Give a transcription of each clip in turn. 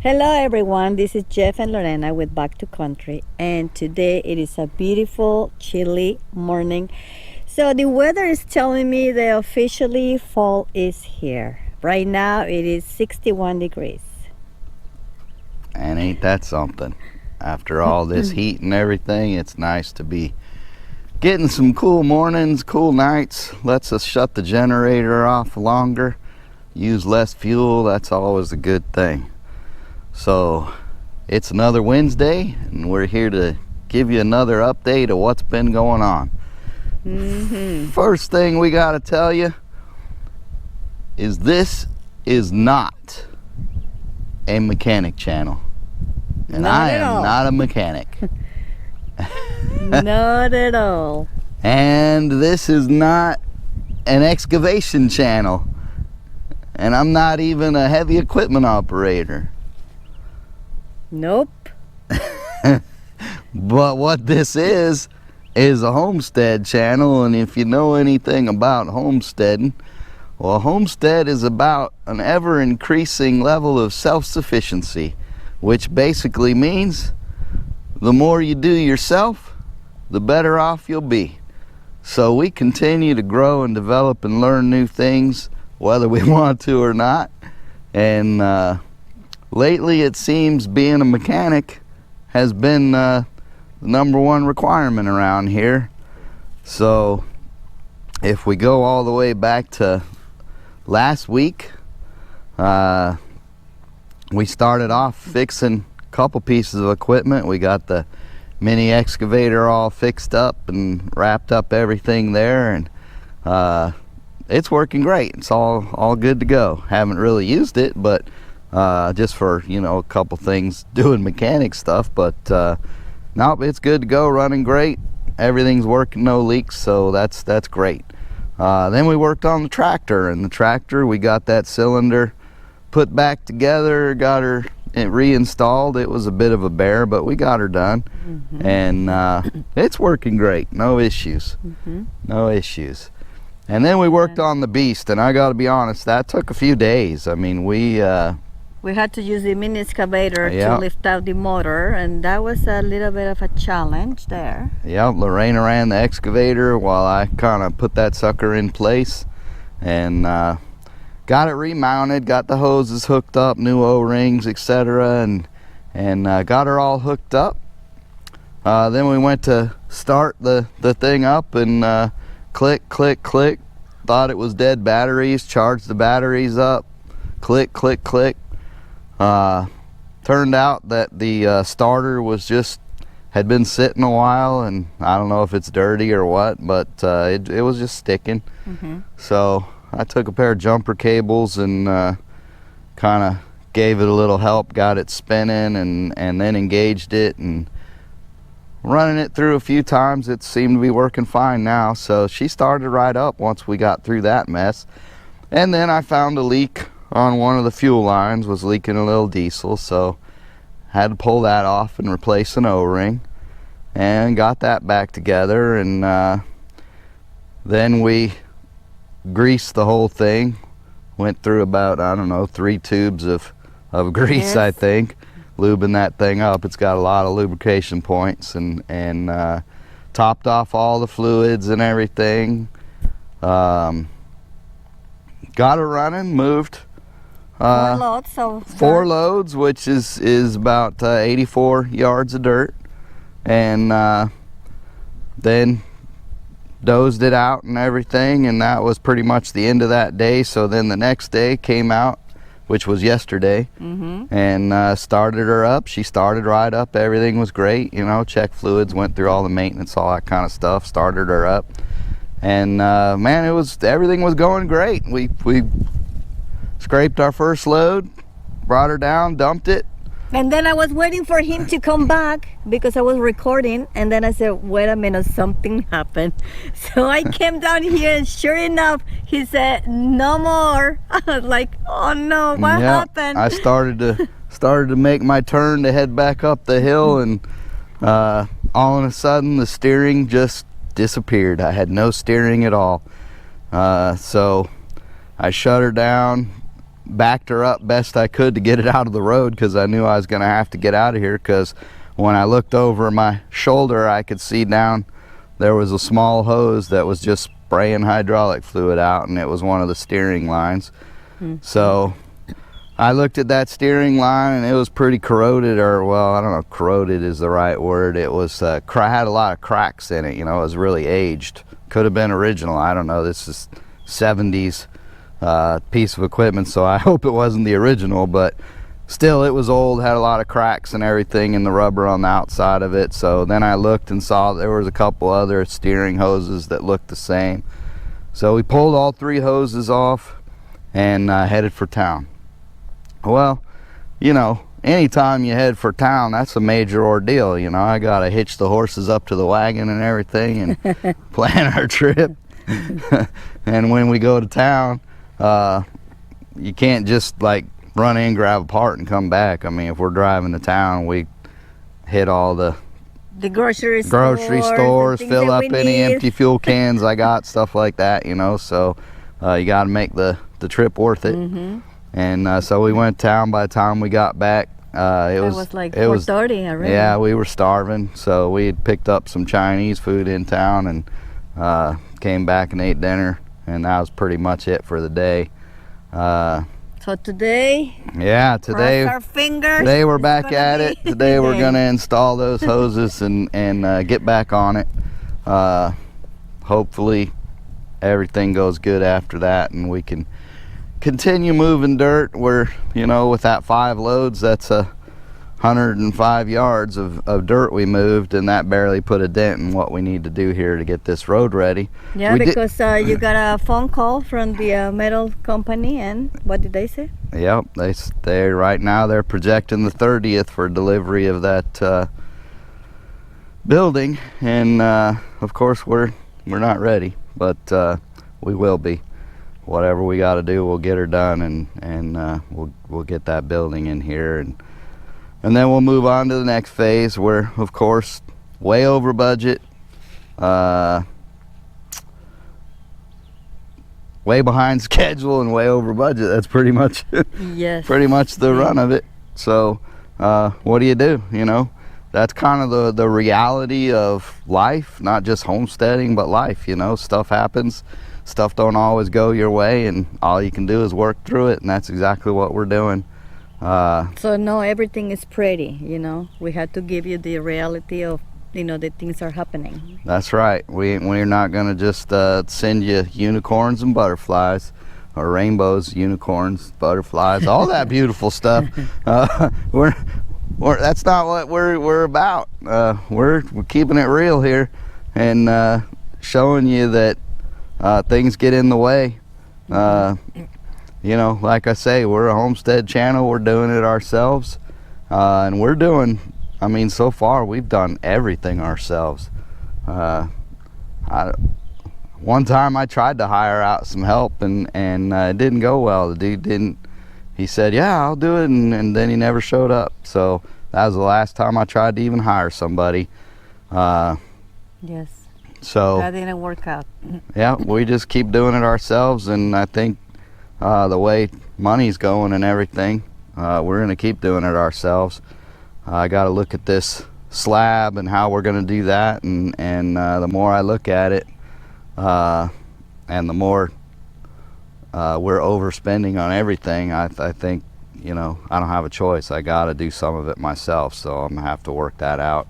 Hello everyone, this is Jeff and Lorena with Back to Country, and today it is a beautiful chilly morning. So the weather is telling me that officially fall is here. Right now it is 61 degrees. And ain't that something? After all this heat and everything, it's nice to be getting some cool mornings, cool nights. Lets us shut the generator off longer, use less fuel. That's always a good thing. So it's another Wednesday, and we're here to give you another update of what's been going on. First thing we got to tell you is this is not a mechanic channel, and Not I at am all. not a mechanic. Not at all. And this is not an excavation channel, and I'm not even a heavy equipment operator. Nope. But what this is a homestead channel, and if you know anything about homesteading, well, homestead is about an ever-increasing level of self-sufficiency, which basically means the more you do yourself, the better off you'll be. So we continue to grow and develop and learn new things, whether we want to or not. And lately it seems being a mechanic has been the number one requirement around here. So if we go all the way back to last week, we started off fixing a couple pieces of equipment. We got the mini excavator all fixed up and wrapped up everything there, and it's working great. It's all good to go. Haven't really used it, but just for, you know, a couple things doing mechanic stuff, but nope, it's good to go, running great. Everything's working, no leaks, so that's great. Then we worked on the tractor, and the tractor, we got that cylinder put back together, got her reinstalled. It was a bit of a bear, but we got her done. And it's working great, no issues. No issues. And then we worked on the beast, and I gotta be honest, that took a few days. I mean, we had to use the mini excavator Yeah. to lift out the motor, and that was a little bit of a challenge there. Yeah, Lorena ran the excavator while I kind of put that sucker in place, and got it remounted, got the hoses hooked up, new O-rings, etc., and got her all hooked up. Then we went to start the thing up, and click, click, click. Thought it was dead batteries, charged the batteries up, click, click, click. Turned out that the starter had been sitting a while, and I don't know if it's dirty or what, but it was just sticking. So I took a pair of jumper cables and kind of gave it a little help, got it spinning, and then engaged it, and running it through a few times. It seemed to be working fine now, so she started right up once we got through that mess. And then I found a leak on one of the fuel lines, was leaking a little diesel, so had to pull that off and replace an O-ring, and got that back together. And then we greased the whole thing, went through about, I don't know, 3 tubes of grease. Yes. I think, lubing that thing up. It's got a lot of lubrication points, and topped off all the fluids and everything. Got her running, moved 4 loads, so 4 loads, which is about 84 yards of dirt, and then dozed it out and everything, and that was pretty much the end of that day. So then the next day came out, which was yesterday, and started her up. She started right up. Everything was great, you know, checked fluids, went through all the maintenance, all that kind of stuff, started her up, and man, everything was going great. We scraped our first load, brought her down, dumped it. And then I was waiting for him to come back because I was recording, and then I said, wait a minute, something happened. So I came down here, and sure enough, he said, no more. I was like, oh no, what happened? I started to make my turn to head back up the hill, and all of a sudden the steering just disappeared. I had no steering at all. So I shut her down, backed her up best I could to get it out of the road, because I knew I was going to have to get out of here, because when I looked over my shoulder, I could see down there was a small hose that was just spraying hydraulic fluid out, and it was one of the steering lines. So I looked at that steering line, and it was pretty corroded, or, well, I don't know if corroded is the right word. It was had a lot of cracks in it. You know, it was really aged. Could have been original. I don't know. This is 70s piece of equipment, so I hope it wasn't the original, but still, it was old, had a lot of cracks and everything in the rubber on the outside of it. So then I looked and saw there was a couple other steering hoses that looked the same. So we pulled all 3 hoses off and headed for town. Well, you know, anytime you head for town, that's a major ordeal. You know, I gotta hitch the horses up to the wagon and everything and plan our trip. And when we go to town, you can't just like run in, grab a part, and come back. I mean, if we're driving to town, we hit all the grocery stores, fill up any empty fuel cans I got, stuff like that, you know. So you got to make the trip worth it. And so we went to town. By the time we got back, it was like 4:30 already. Yeah, we were starving, so we had picked up some Chinese food in town and came back and ate dinner, and that was pretty much it for the day. So today, cross our fingers. Today we're back at it. Today we're gonna install those hoses and get back on it. Hopefully everything goes good after that, and we can continue moving dirt. We're, you know, with that 5 loads, that's 105 yards of dirt we moved, and that barely put a dent in what we need to do here to get this road ready. Yeah, because you got a phone call from the metal company, and what did they say? Yep, they right now they're projecting the 30th for delivery of that building, and of course we're not ready, but we will be. Whatever we got to do, we'll get her done, and we'll get that building in here, and then we'll move on to the next phase. We're, of course, way over budget, way behind schedule, and way over budget. That's pretty much pretty much the run of it. So what do? You know, that's kind of the reality of life, not just homesteading, but life. You know, stuff happens. Stuff don't always go your way, and all you can do is work through it, and that's exactly what we're doing. So no, everything is pretty, you know. We had to give you the reality of, you know, that things are happening. That's right. We're not going to just send you unicorns and butterflies, or rainbows, unicorns, butterflies, all that beautiful stuff. That's not what we're about. We're keeping it real here, and showing you that things get in the way. You know, like I say, we're a homestead channel. We're doing it ourselves, and we're doing, I mean, so far we've done everything ourselves. One time I tried to hire out some help, and it didn't go well. The dude didn't. He said, yeah, I'll do it, and then he never showed up. So that was the last time I tried to even hire somebody. Yes. So that didn't work out. Yeah, we just keep doing it ourselves, and I think the way money's going and everything, we're going to keep doing it ourselves. I got to look at this slab and how we're going to do that, and the more I look at it, and the more we're overspending on everything, I think, you know, I don't have a choice. I got to do some of it myself, so I'm going to have to work that out.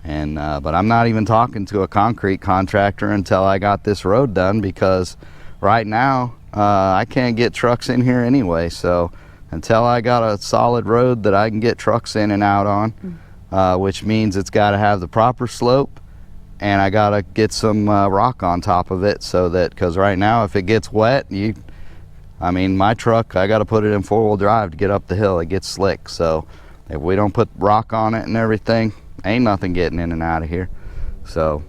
And but I'm not even talking to a concrete contractor until I got this road done, because right now I can't get trucks in here anyway. So until I got a solid road that I can get trucks in and out on, which means it's got to have the proper slope, and I got to get some rock on top of it, so that, because right now if it gets wet, I mean, my truck, I got to put it in 4-wheel drive to get up the hill. It gets slick. So if we don't put rock on it and everything, ain't nothing getting in and out of here. So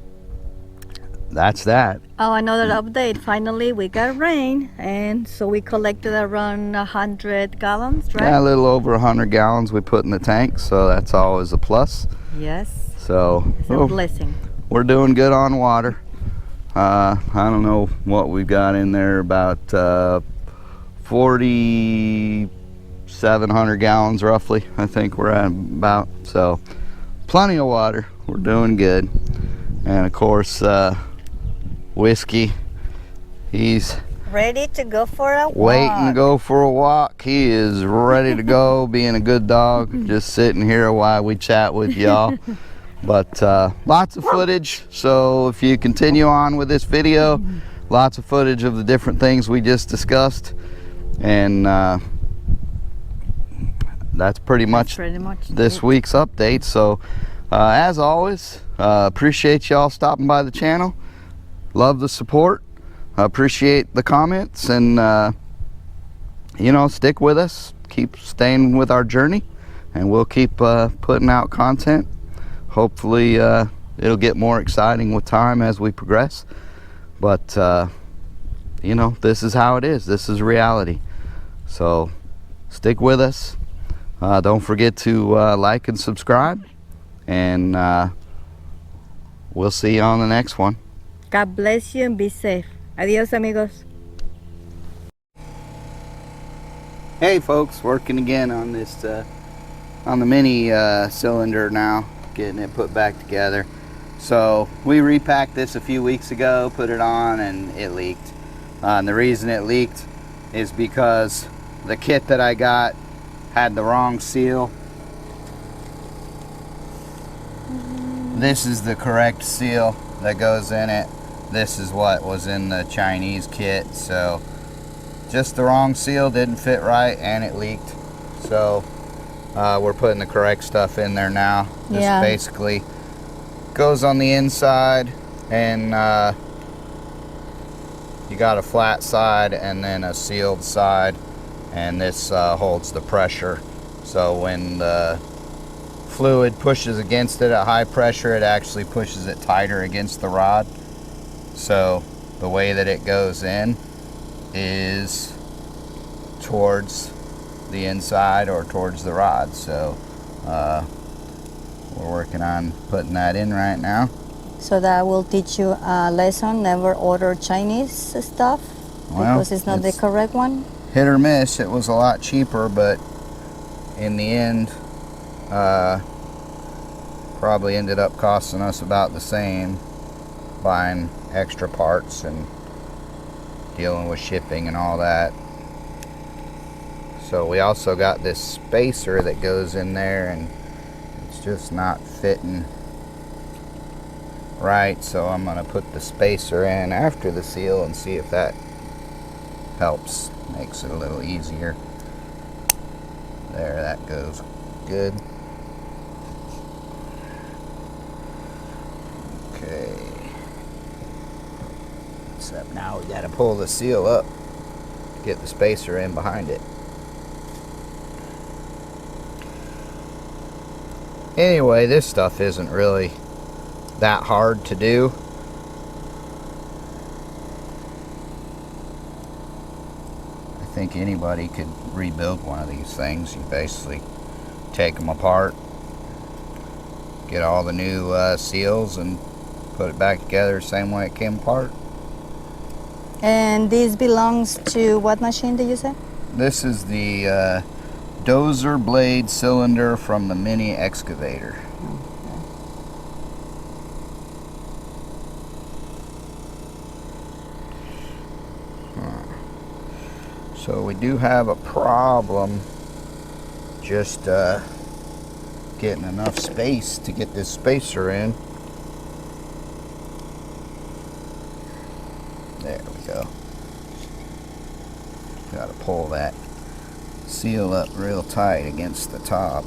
that's that. Oh, another update. Finally, we got rain, and so we collected around 100 gallons, right? Yeah, a little over 100 gallons we put in the tank, so that's always a plus. Yes. So it's a blessing. We're doing good on water. I don't know what we've got in there, about 4,700 gallons roughly, I think we're at about. So plenty of water, we're doing good. And of course, Whiskey, he's Ready to go for a walk. waiting to go for a walk. He is ready to go, being a good dog, just sitting here while we chat with y'all. But lots of footage, so if you continue on with this video, lots of footage of the different things we just discussed. And that's pretty much this week's update. So as always, appreciate y'all stopping by the channel. Love the support, appreciate the comments, and you know, stick with us, keep staying with our journey, and we'll keep putting out content. Hopefully it'll get more exciting with time as we progress, but you know, this is how it is. This is reality. So stick with us. Don't forget to like and subscribe, and we'll see you on the next one. God bless you and be safe. Adios, amigos. Hey folks, working again on this on the mini cylinder now, getting it put back together. So we repacked this a few weeks ago, put it on, and it leaked. And the reason it leaked is because the kit that I got had the wrong seal. This is the correct seal that goes in it. This is what was in the Chinese kit, so just the wrong seal, didn't fit right, and it leaked. So we're putting the correct stuff in there now. This basically goes on the inside, and you got a flat side and then a sealed side, and this holds the pressure. So when the fluid pushes against it at high pressure, it actually pushes it tighter against the rod. So the way that it goes in is towards the inside or towards the rod. So we're working on putting that in right now. So that will teach you a lesson. Never order Chinese stuff, because it's not the correct one. Hit or miss. It was a lot cheaper, but in the end probably ended up costing us about the same, buying extra parts and dealing with shipping and all that. So we also got this spacer that goes in there, and it's just not fitting right. So I'm going to put the spacer in after the seal and see if that helps, makes it a little easier. There, that goes good. Okay. Except now we got to pull the seal up to get the spacer in behind it. Anyway, this stuff isn't really that hard to do. I think anybody could rebuild one of these things. You basically take them apart, get all the new seals, and put it back together the same way it came apart. And this belongs to what machine did you say? This is the dozer blade cylinder from the mini excavator. So we do have a problem just getting enough space to get this spacer in. There we go. Got to pull that seal up real tight against the top.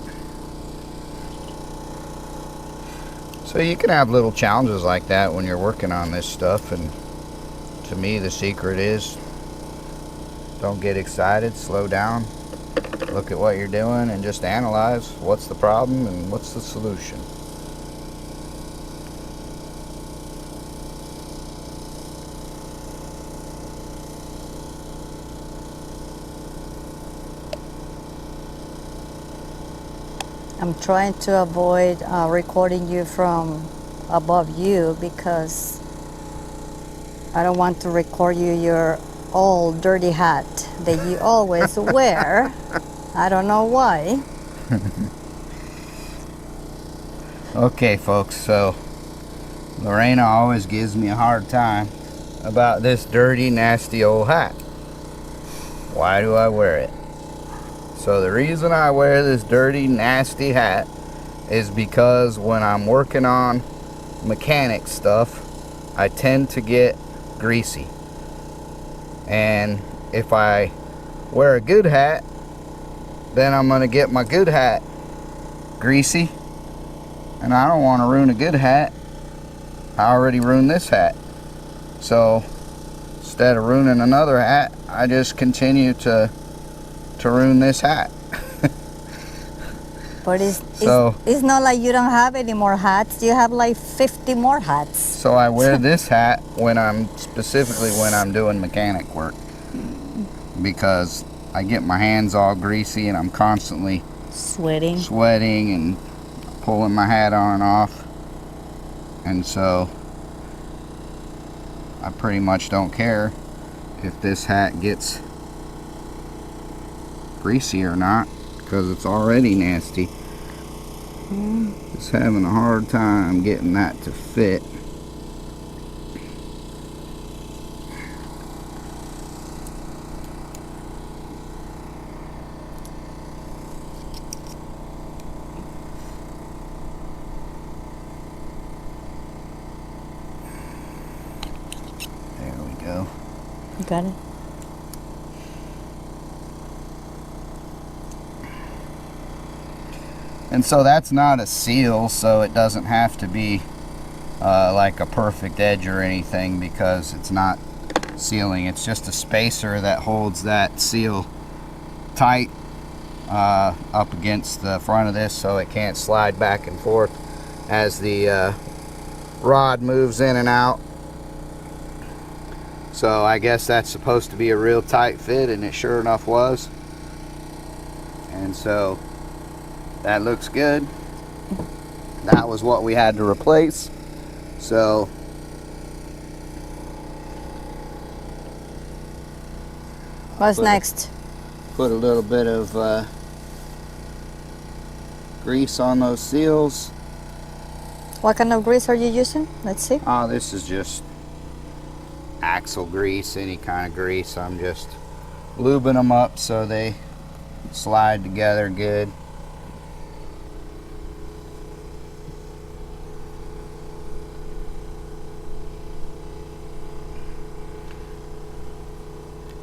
So you can have little challenges like that when you're working on this stuff, and to me the secret is don't get excited, slow down, look at what you're doing, and just analyze what's the problem and what's the solution. I'm trying to avoid recording you from above you, because I don't want to record you your old dirty hat. that you always wear. I don't know why. Okay, folks, so Lorena always gives me a hard time about this dirty, nasty old hat. Why do I wear it? So the reason I wear this dirty, nasty hat is because when I'm working on mechanic stuff, I tend to get greasy. And if I wear a good hat, then I'm gonna get my good hat greasy. And I don't want to ruin a good hat. I already ruined this hat. So instead of ruining another hat, I just continue to ruin this hat. But it's not like you don't have any more hats. You have like 50 more hats. So I wear this hat when I'm doing mechanic work, because I get my hands all greasy and I'm constantly sweating and pulling my hat on and off. And so I pretty much don't care if this hat gets greasy or not, because it's already nasty. Just having a hard time getting that to fit. There we go. You got it? And so that's not a seal, so it doesn't have to be like a perfect edge or anything, because it's not sealing. It's just a spacer that holds that seal tight up against the front of this, so it can't slide back and forth as the rod moves in and out. So I guess that's supposed to be a real tight fit, and it sure enough was. And so that looks good. That was what we had to replace. So what's next? Put a little bit of grease on those seals. What kind of grease are you using? Let's see. Oh, this is just axle grease, any kind of grease. I'm just lubing them up so they slide together good.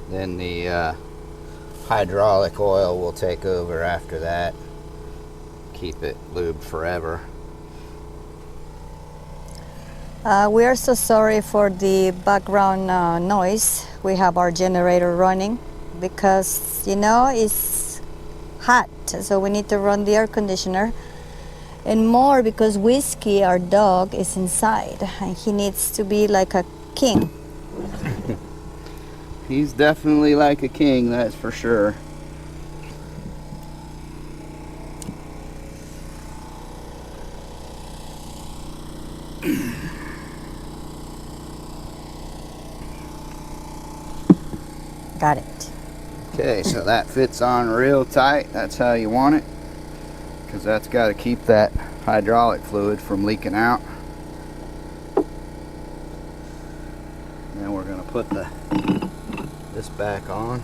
Then the hydraulic oil will take over after that. Keep it lubed forever. We are so sorry for the background noise. We have our generator running because, you know, it's hot, so we need to run the air conditioner. And more because Whiskey, our dog, is inside and he needs to be like a king. He's definitely like a king, that's for sure. Got it. Okay, so that fits on real tight. That's how you want it, because that's got to keep that hydraulic fluid from leaking out. Then we're going to put this back on.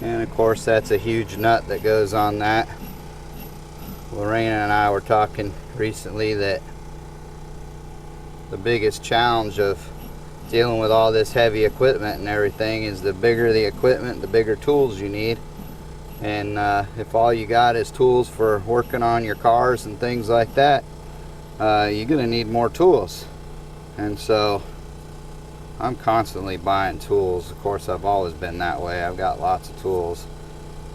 And of course that's a huge nut that goes on that. Lorena and I were talking recently that the biggest challenge of dealing with all this heavy equipment and everything is the bigger the equipment, the bigger tools you need. And if all you got is tools for working on your cars and things like that, you're gonna need more tools. And so I'm constantly buying tools. Of course, I've always been that way. I've got lots of tools,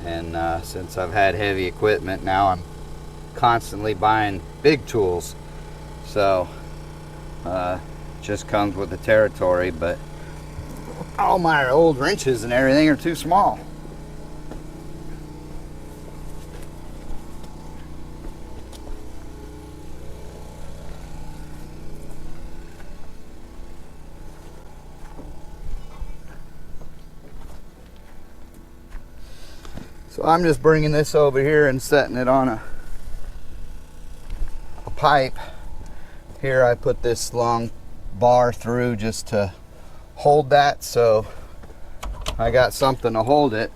and since I've had heavy equipment, now I'm constantly buying big tools. So just comes with the territory. But all my old wrenches and everything are too small. So I'm just bringing this over here and setting it on a pipe. Here I put this long bar through just to hold that, so I got something to hold it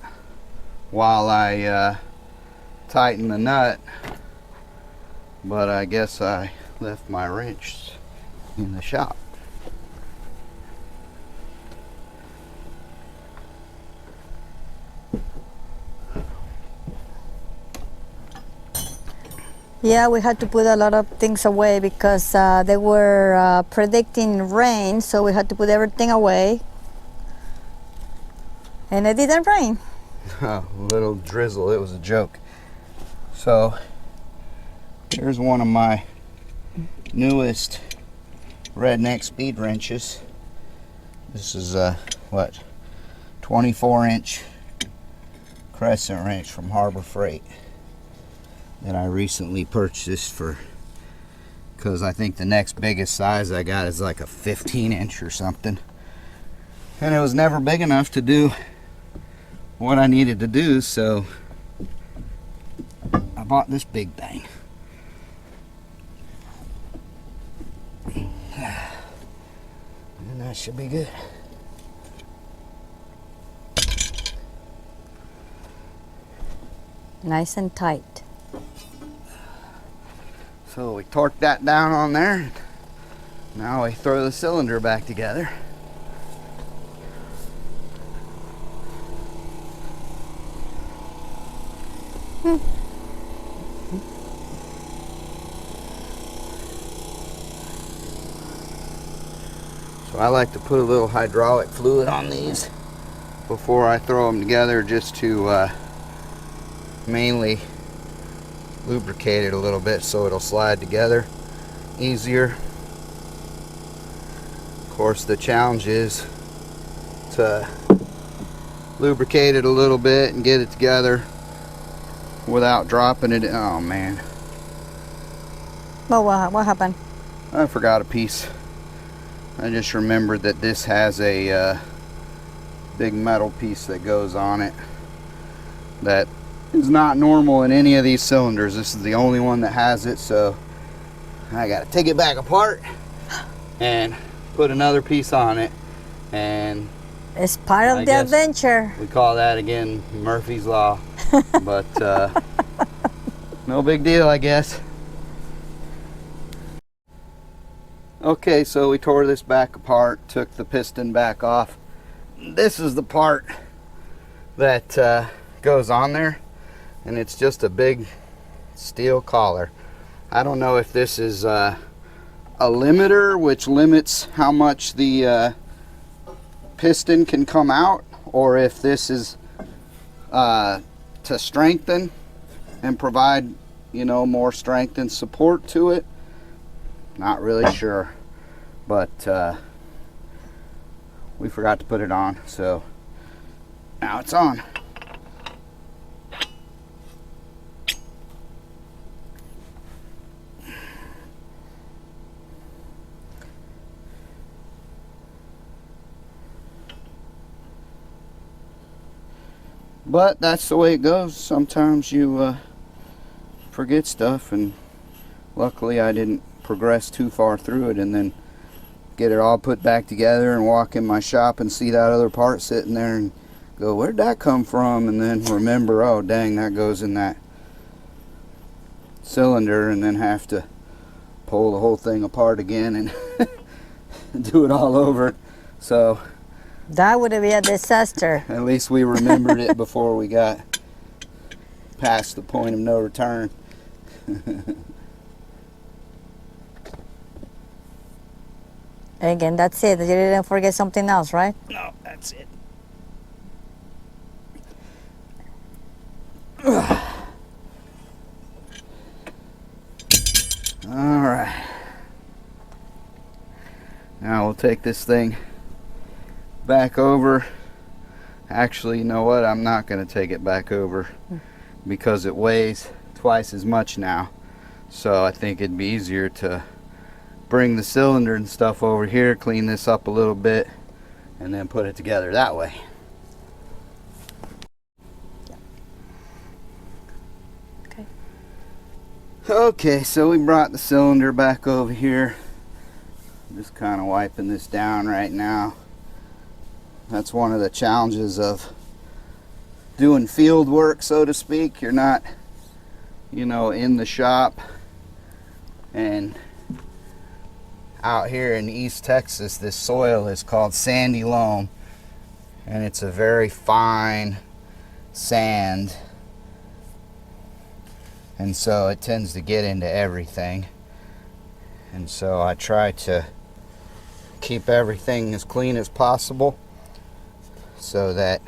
while I tighten the nut. But I guess I left my wrench in the shop. Yeah, we had to put a lot of things away because they were predicting rain, so we had to put everything away. And it didn't rain. A little drizzle, it was a joke. So here's one of my newest redneck speed wrenches. This is a 24-inch crescent wrench from Harbor Freight that I recently purchased for, because I think the next biggest size I got is like a 15-inch or something, and it was never big enough to do what I needed to do, so I bought this big thing. And that should be good. Nice and tight. So we torqued that down on there. Now we throw the cylinder back together. So I like to put a little hydraulic fluid on these before I throw them together, just to mainly lubricate it a little bit so it'll slide together easier. Of course, the challenge is to lubricate it a little bit and get it together without dropping it. Oh man. Well, what happened? I forgot a piece. I just remembered that this has a big metal piece that goes on it that is not normal in any of these cylinders. This is the only one that has it, so I gotta take it back apart and put another piece on it, and it's part of the adventure. We call that, again, Murphy's Law. But no big deal, I guess. Okay, so we tore this back apart, took the piston back off. This is the part that goes on there, and it's just a big steel collar. I don't know if this is a limiter, which limits how much the piston can come out, or if this is to strengthen and provide, you know, more strength and support to it. Not really sure, but we forgot to put it on, so now it's on. But that's the way it goes. Sometimes you forget stuff, and luckily I didn't progress too far through it and then get it all put back together and walk in my shop and see that other part sitting there and go, where'd that come from? And then remember, oh dang, that goes in that cylinder, and then have to pull the whole thing apart again and do it all over. So that would be a disaster. at least we remembered it before we got past the point of no return. Again, that's it. You didn't forget something else, right? No, that's it. All right. Now we'll take this thing back over. Actually, you know what? I'm not going to take it back over because it weighs twice as much now. So I think it'd be easier to bring the cylinder and stuff over here, clean this up a little bit, and then put it together that way. Okay, so we brought the cylinder back over here. I'm just kind of wiping this down right now. That's one of the challenges of doing field work, so to speak. You're not, you know, in the shop. And out here in East Texas, this soil is called sandy loam, and it's a very fine sand, and so it tends to get into everything. And so I try to keep everything as clean as possible so that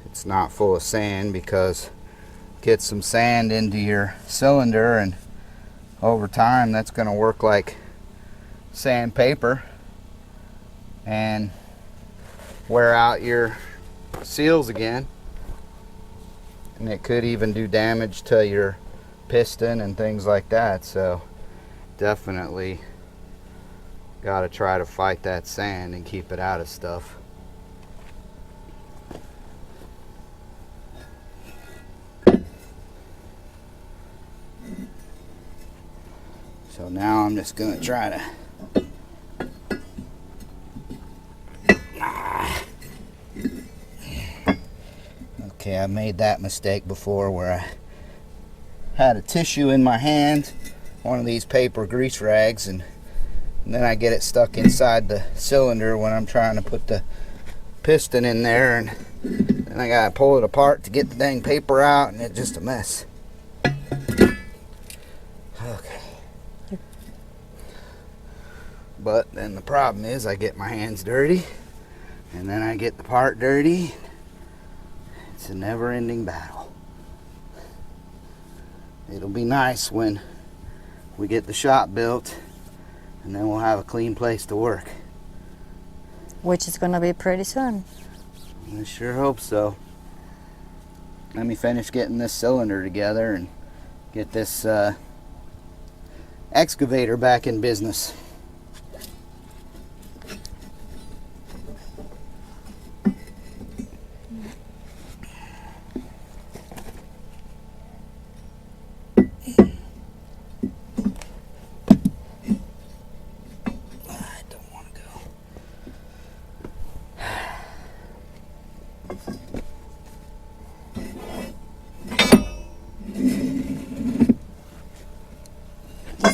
it's not full of sand, because get some sand into your cylinder and over time that's going to work like sandpaper and wear out your seals again, and it could even do damage to your piston and things like that. So definitely got to try to fight that sand and keep it out of stuff. So now I'm just going to try to Okay, I made that mistake before where I had a tissue in my hand, one of these paper grease rags, and then I get it stuck inside the cylinder when I'm trying to put the piston in there, and then I gotta pull it apart to get the dang paper out, and it's just a mess. Okay. But then the problem is I get my hands dirty, and then I get the part dirty. It's a never-ending battle. It'll be nice when we get the shop built, and then we'll have a clean place to work. Which is going to be pretty soon. I sure hope so. Let me finish getting this cylinder together and get this excavator back in business.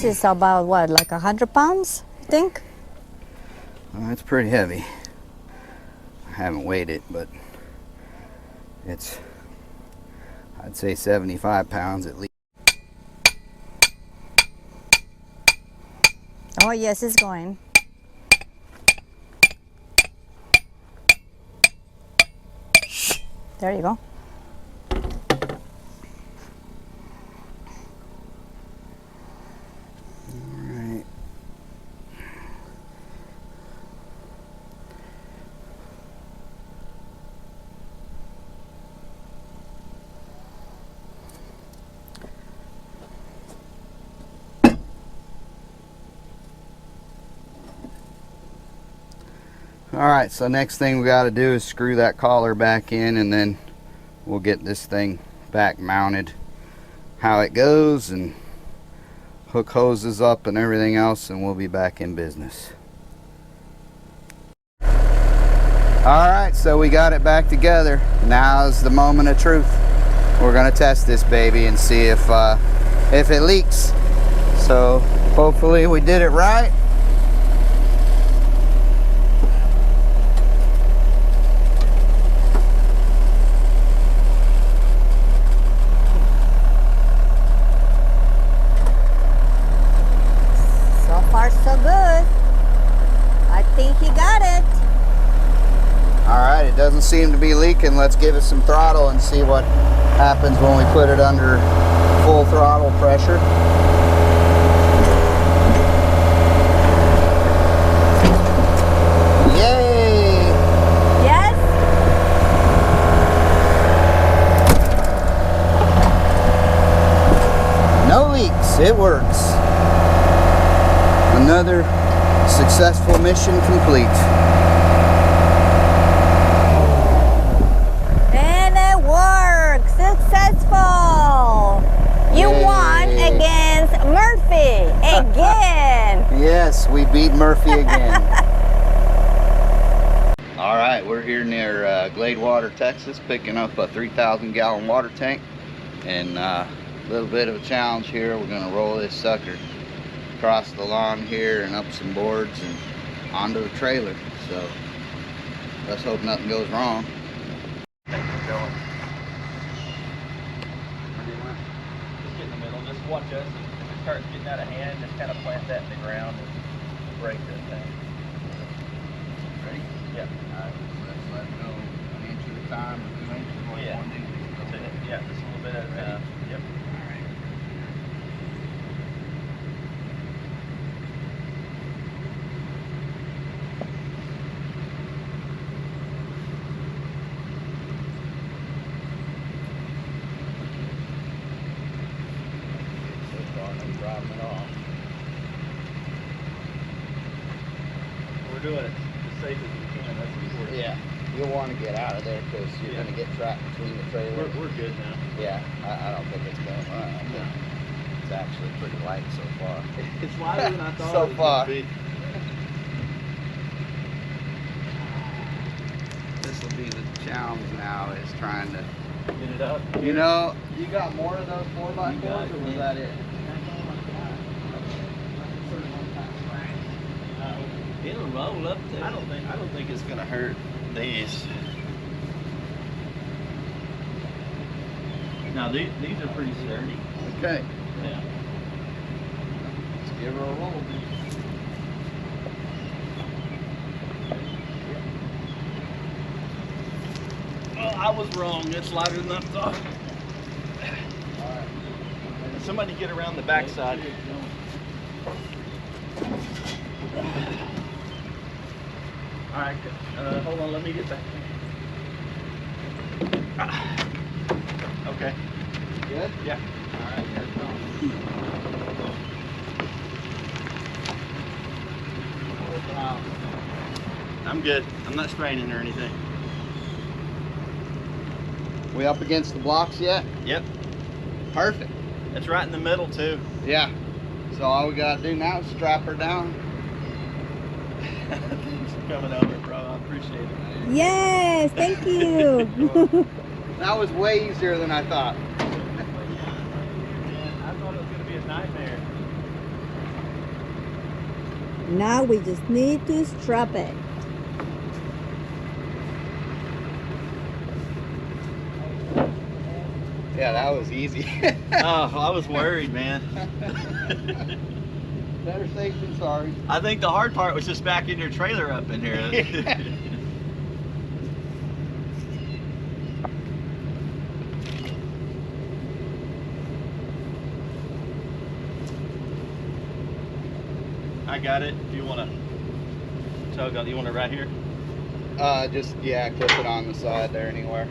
This is about what, like 100 pounds, I think? It's pretty heavy. I haven't weighed it, but it's, I'd say 75 pounds at least. Oh yes, it's going. There you go. Alright, so next thing we got to do is screw that collar back in, and then we'll get this thing back mounted how it goes and hook hoses up and everything else, and we'll be back in business. Alright, so we got it back together. Now's the moment of truth. We're going to test this baby and see if it leaks. So hopefully we did it right. So good. I think he got it. Alright, it doesn't seem to be leaking. Let's give it some throttle and see what happens when we put it under full throttle pressure. Yay! Yes? No leaks. It works. Another successful mission complete. And it works! Successful! You Yay. won a we beat Murphy again. All right, we're here near Gladewater, Texas, picking up a 3,000 gallon water tank. And a little bit of a challenge here. We're gonna roll this sucker across the lawn here and up some boards and onto the trailer. So let's hope nothing goes wrong. Just get in the middle, just watch us. If it starts getting out of hand, just kind of plant that in the ground and break that thing. Ready? Yeah. All right, let's let it go an inch at a time or 2 inches. Like Yeah. one inch. Yeah, just a little bit at a time. Yep. All right. So far, no problem at all. We're doing it as safe as we can. That's important. Yeah, you'll want to get out of there because you're Yeah. going to get trapped between the trailers. We're good now. Yeah, I don't think it's going to run. I think it's actually pretty light so far. It's lighter than I thought So it was far. gonna be. This will be the challenge now, is trying to, Get it up. you know, you got more of those 4x4s You got it, or was yeah. that it? It'll roll up there. I don't think it's gonna hurt these. Now these are pretty sturdy. Okay, Yeah. let's give her a roll. Oh, I was wrong. It's lighter than I thought. All right. Somebody get around the backside. All right, hold on. Let me get back. Okay. Good? Yeah. All right, here it comes. Wow. I'm good. I'm not straining or anything. We up against the blocks yet? Yep. Perfect. It's right in the middle too. Yeah. So all we gotta do now is strap her down. Thanks for coming over, bro. I appreciate it. Yes, thank you. That was way easier than I thought. I thought it was gonna be a nightmare. Now we just need to strap it. Yeah, that was easy. Oh, I was worried, man. Better safe than sorry. I think the hard part was just backing your trailer up in here. I got it. If you want to tug on, you want it right here? Just, yeah, clip it on the side there anywhere.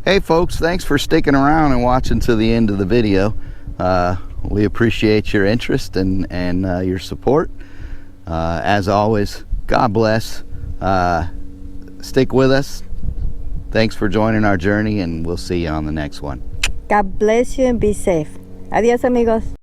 Hey folks, thanks for sticking around and watching to the end of the video. We appreciate your interest and your support. As always, God bless. Stick with us. Thanks for joining our journey, and we'll see you on the next one. God bless you and be safe. Adiós, amigos.